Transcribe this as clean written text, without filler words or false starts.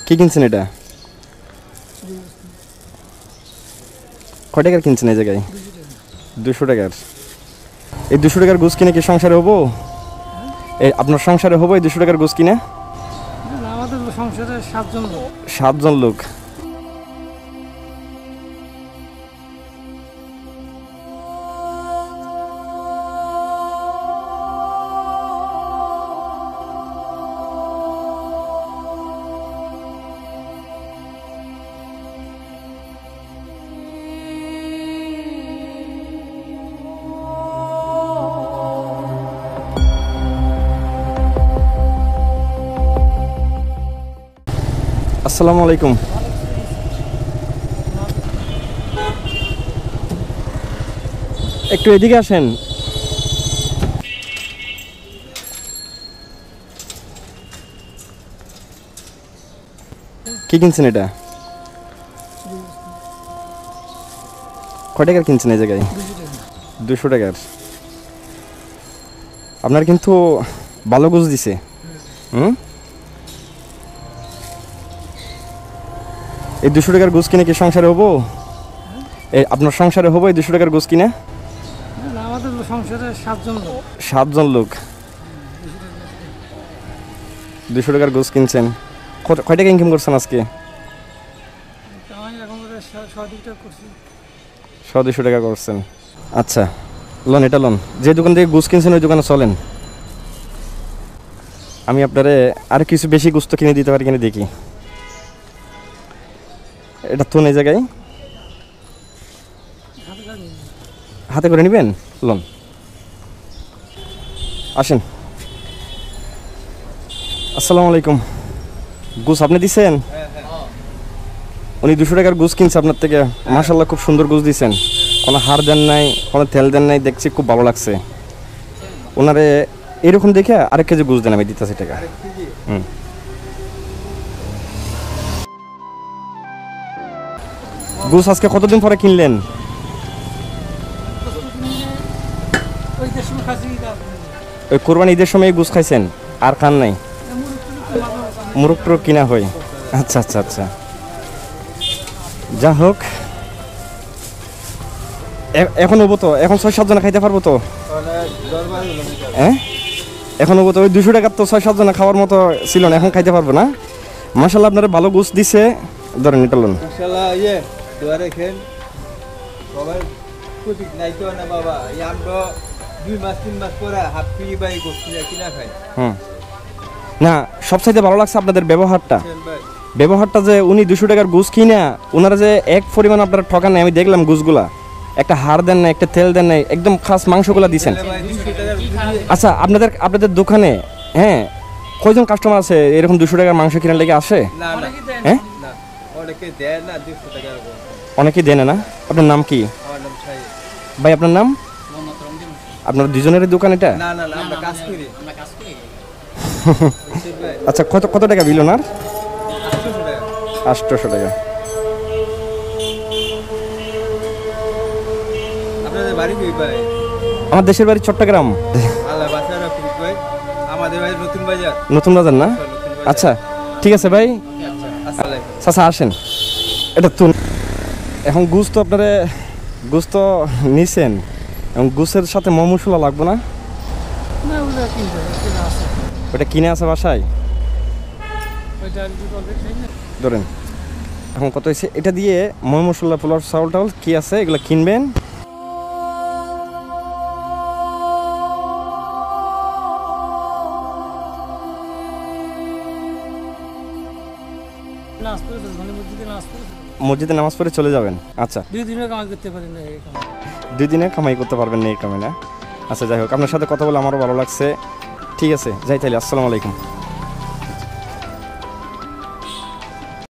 কি কিনছেন এটা? কয় টাকার কিনছেন এই জায়গায়? 200 টাকার। এই 200 টাকার গোস কিনে কি সংসারে হবো? আপনার সংসারে হবো এই 200 টাকার গোস কিনে? আমাদের সংসারে 7 জন লোক। 7 জন লোক। আসসালামু আলাইকুম। একটু এদিকে আসেন। কি কিনছেন এটা? কয় টাকার কিনছেন এই জায়গায়? 200 টাকার। আপনার কিন্তু ভালো গোস দিছে। এই 200 টাকার গোস কিনে কি সংসারে হবো? আপনার সংসারে হবো এই 200 টাকার গোস কিনে? আমাদের সংসারে 7 জন লোক। 7 জন লোক। 200 টাকার গোস কিনছেন। কয় টাকা ইনকাম করছেন আজকে? 100-200 টাকা করছেন। আচ্ছা, লোন এটা লোন। যে দোকান থেকে গোস কিনছেন ওই দোকানে চলেন। আমি আপনারে আর কিছু বেশি গোস তো কিনে দিতে পারি কিনে দেখি। এটা তো এই জায়গায় হাতে করে নেবেন লোন। আসেন। আসসালামু আলাইকুম। গোস আপনি দিছেন? উনি 200 টাকার গোস কিনছে আপনার থেকে। মাশাআল্লাহ খুব সুন্দর গোস দিছেন। কোনো হার দেন নাই, কোনো তেল দেন নাই, দেখছি খুব ভালো লাগছে। ওনারে এরকম দেখে আরেক কেজি গোস দেন, আমি দিতেছি টাকা। গোস আজকে কতদিন পরে কিনলেন? ওই কোরবানি ঈদের সময় গোস খাইছেন আর খান নাই? মুরগ টুরগ কিনা হয়। আচ্ছা আচ্ছা আচ্ছা, যা হোক। এখন হবো তো? এখন 6-7 জন খাইতে পারবো তো? হ্যাঁ, এখন হবো তো? ওই 200 টাকার তো 6-7 জন খাওয়ার মতো ছিল না, এখন খাইতে পারবো না? মাশাআল্লাহ আপনারা ভালো গোস দিছে। ধরেন এটা লোন। না, সবচাইতে ভালো লাগছে আপনাদের ব্যবহারটা যে উনি 200 টাকার গোস কিনা ওনারা যে এক পরিমাণ আপনারা ঠকান নাই। আমি দেখলাম গোসগুলা, একটা হাড় দেন না, একটা তেল দেন নাই, একদম খাস মাংসগুলা দিছেন। আচ্ছা, আপনাদের দোকানে হ্যাঁ কয়জন কাস্টমার আছে এরকম 200 টাকার মাংস কেনার লেগে আসে? হ্যাঁ, অনেকেই দেয় না। আপনার নাম কি ভাই? আপনার নাম? আপনার দুজনের দোকান এটা? আচ্ছা, কত টাকা বিল ওনার? 800 টাকা। আমার দেশের বাড়ি চট্টগ্রাম। নতুন বাজার না? আচ্ছা ঠিক আছে ভাই। আচ্ছা আসেন। এটা তো এখন গোস তো আপনারা গোস তো নিছেন, এবং গোসের সাথে মশলা লাগবে না? ওটা কিনে আছে বাসায়? ধরেন এখন কত হয়েছে? এটা দিয়ে মশলা, পোলাও, চাউল টাউল কি আছে এগুলো কিনবেন। মসজিদে নামাজ পড়ে চলে যাবেন। আচ্ছা, 2 দিনে কামাই করতে পারেন না? 2 দিনে কামাই করতে পারবেন না এই কামে না? আচ্ছা যাই হোক, আপনার সাথে কথা বলে আমারও ভালো লাগছে। ঠিক আছে, যাই তাহলে। আসসালামু আলাইকুম।